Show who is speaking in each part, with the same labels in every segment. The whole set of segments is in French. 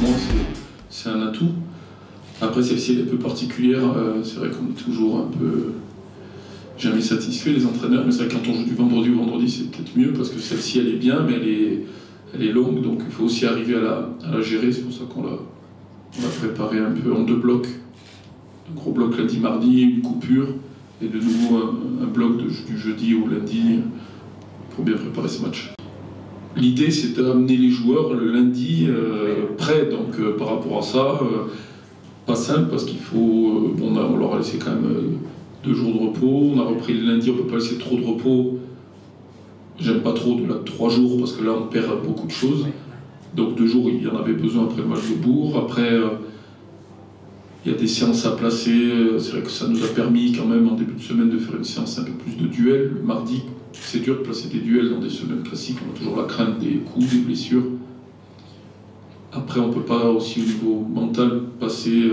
Speaker 1: moi, c'est un atout. Après, celle-ci est un peu particulière. C'est vrai qu'on est toujours un peu jamais satisfait, les entraîneurs. Mais c'est vrai que quand on joue du vendredi au vendredi, c'est peut-être mieux parce que celle-ci, elle est bien, mais elle est longue. Donc il faut aussi arriver à la gérer. C'est pour ça qu'on l'a préparé un peu en 2 blocs. Un gros bloc lundi, mardi, une coupure. Et de nouveau un bloc du jeudi au lundi pour bien préparer ce match. L'idée, c'est d'amener les joueurs le lundi prêts. Donc par rapport à ça, pas simple parce qu'il faut. Bon, on leur a laissé quand même 2 jours de repos. On a repris le lundi, on ne peut pas laisser trop de repos. J'aime pas trop de 3 jours parce que là, on perd beaucoup de choses. Donc 2 jours, il y en avait besoin après le match de Bourg. Après, il y a des séances à placer. C'est vrai que ça nous a permis quand même en début de semaine de faire une séance un peu plus de duels. Le mardi, c'est dur de placer des duels dans des semaines classiques. On a toujours la crainte des coups, des blessures. Après, on ne peut pas aussi au niveau mental passer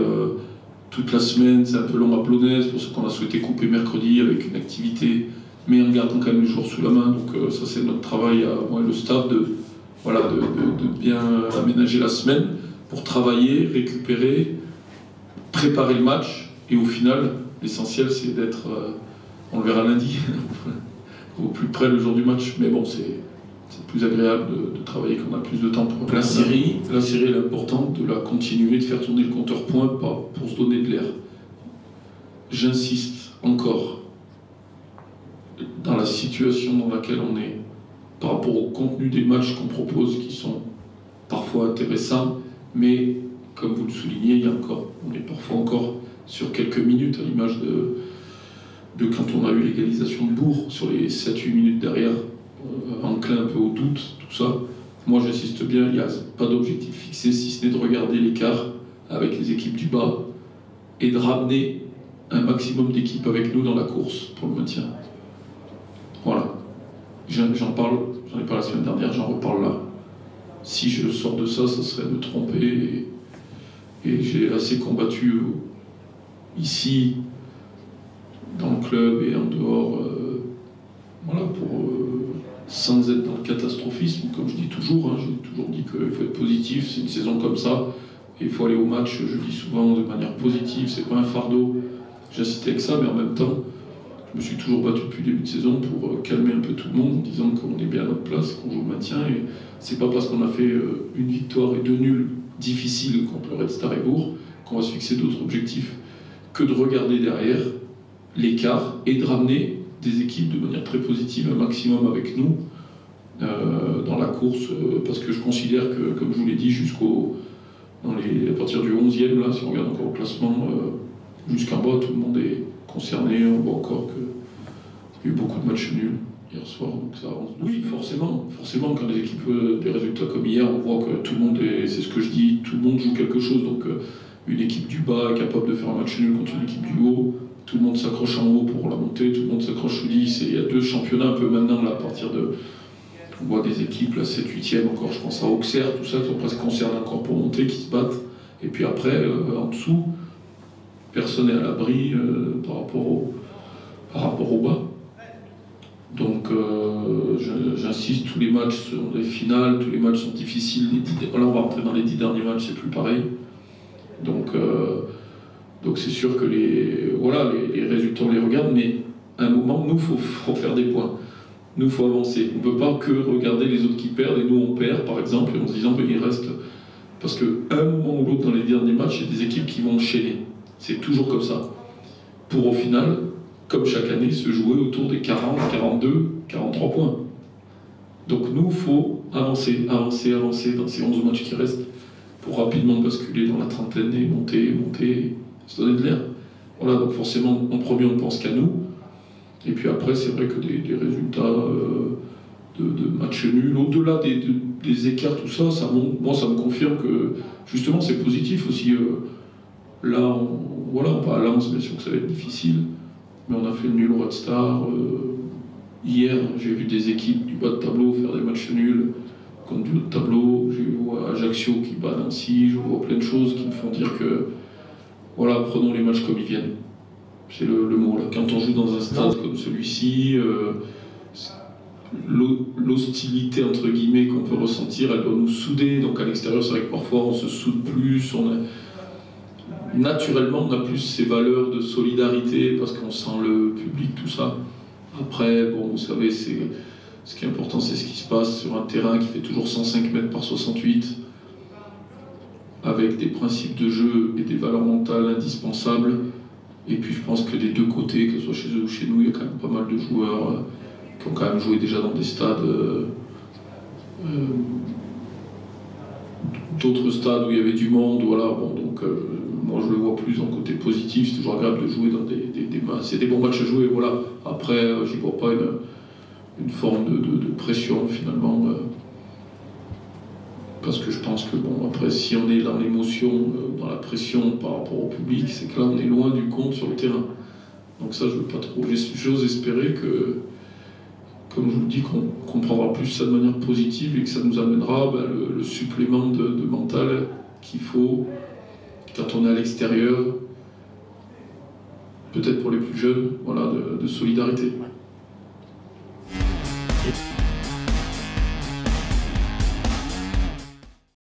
Speaker 1: toute la semaine. C'est un peu long à Plonaise, pour ce qu'on a souhaité couper mercredi avec une activité, mais en gardant quand même les joueurs sous la main. Donc ça, c'est notre travail à moi et le staff de bien aménager la semaine pour travailler, récupérer, préparer le match. Et au final, l'essentiel, c'est d'être, on le verra lundi, au plus près le jour du match. Mais bon, c'est plus agréable de travailler quand on a plus de temps pour la série. La série, elle est importante de la continuer, de faire tourner le compteur point pour se donner de l'air. J'insiste encore, dans la situation dans laquelle on est, par rapport au contenu des matchs qu'on propose, qui sont parfois intéressants, mais comme vous le soulignez, on est parfois encore sur quelques minutes, à l'image de quand on a eu l'égalisation de Bourg, sur les 7-8 minutes derrière, enclin un peu au doute, tout ça. Moi, j'insiste bien, il n'y a pas d'objectif fixé, si ce n'est de regarder l'écart avec les équipes du bas et de ramener un maximum d'équipes avec nous dans la course pour le maintien. Voilà. J'en ai parlé la semaine dernière, j'en reparle là. Si je sors de ça, ça serait me tromper. Et j'ai assez combattu ici, dans le club et en dehors, sans être dans le catastrophisme, comme je dis toujours. J'ai toujours dit qu'il faut être positif, c'est une saison comme ça. Et il faut aller au match, je le dis souvent, de manière positive, c'est pas un fardeau. J'insiste avec ça, mais en même temps, je me suis toujours battu depuis le début de saison pour calmer un peu tout le monde en disant qu'on est bien à notre place, qu'on joue le maintien. Et c'est pas parce qu'on a fait une victoire et 2 nuls difficiles contre le Red Star et Bourg qu'on va se fixer d'autres objectifs que de regarder derrière l'écart et de ramener des équipes de manière très positive, un maximum avec nous dans la course, parce que je considère que, comme je vous l'ai dit, à partir du 11e, là, si on regarde encore au classement, jusqu'en bas, tout le monde est concerné. On voit encore qu'il y a eu beaucoup de matchs nuls hier soir, donc ça avance. Oui, forcément, quand les équipes, des résultats comme hier, on voit que tout le monde c'est ce que je dis, tout le monde joue quelque chose. Donc une équipe du bas est capable de faire un match nul contre une équipe du haut. Tout le monde s'accroche en haut pour la montée, tout le monde s'accroche sous 10. Il y a 2 championnats un peu maintenant, là, à partir de. On voit des équipes, là, 7, 8e encore, je pense à Auxerre, tout ça, qui sont presque concernés encore pour monter, qui se battent. Et puis après, en dessous, personne n'est à l'abri par rapport au bas. Donc j'insiste, tous les matchs sont des finales, tous les matchs sont difficiles. Là, on va rentrer dans les 10 derniers matchs, c'est plus pareil. Donc c'est sûr que les résultats, on les regarde, mais à un moment, nous, il faut faire des points. Nous, il faut avancer. On ne peut pas que regarder les autres qui perdent et nous, on perd, par exemple, en se disant qu'il reste. Parce qu'à un moment ou l'autre, dans les derniers matchs, il y a des équipes qui vont enchaîner. C'est toujours comme ça. Pour au final, comme chaque année, se jouer autour des 40, 42, 43 points. Donc nous, il faut avancer dans ces 11 matchs qui restent pour rapidement basculer dans la trentaine et monter, se donner de l'air. Voilà, donc forcément, en premier, on ne pense qu'à nous. Et puis après, c'est vrai que des résultats de matchs nuls, au-delà des écarts, tout ça, moi, ça me confirme que, justement, c'est positif aussi. Là, on va à Lens, bien sûr que ça va être difficile, mais on a fait le nul au Red Star. Hier, j'ai vu des équipes du bas de tableau faire des matchs nuls contre du haut de tableau. J'ai vu Ajaccio qui bat Nancy, je vois plein de choses qui me font dire que, voilà, prenons les matchs comme ils viennent. C'est le mot, là. Quand on joue dans un stade comme celui-ci, l'hostilité entre guillemets qu'on peut ressentir, elle doit nous souder. Donc à l'extérieur, c'est vrai que parfois on se soude plus, naturellement on a plus ces valeurs de solidarité parce qu'on sent le public, tout ça. Après, bon, vous savez, ce qui est important, c'est ce qui se passe sur un terrain qui fait toujours 105 mètres par 68, avec des principes de jeu et des valeurs mentales indispensables. Et puis je pense que des deux côtés, que ce soit chez eux ou chez nous, il y a quand même pas mal de joueurs qui ont quand même joué déjà dans des stades, d'autres stades où il y avait du monde, voilà. Bon, donc moi je le vois plus dans le côté positif, c'est toujours agréable de jouer dans c'est des bons matchs à jouer, voilà. Après, j'y vois pas une forme de pression finalement. Parce que je pense que, bon, après, si on est dans l'émotion, dans la pression par rapport au public, c'est que là, on est loin du compte sur le terrain. Donc ça, je veux pas trop. J'ose espérer que, comme je vous le dis, qu'on prendra plus ça de manière positive et que ça nous amènera le supplément de mental qu'il faut quand on est à l'extérieur, peut-être pour les plus jeunes, voilà, de solidarité.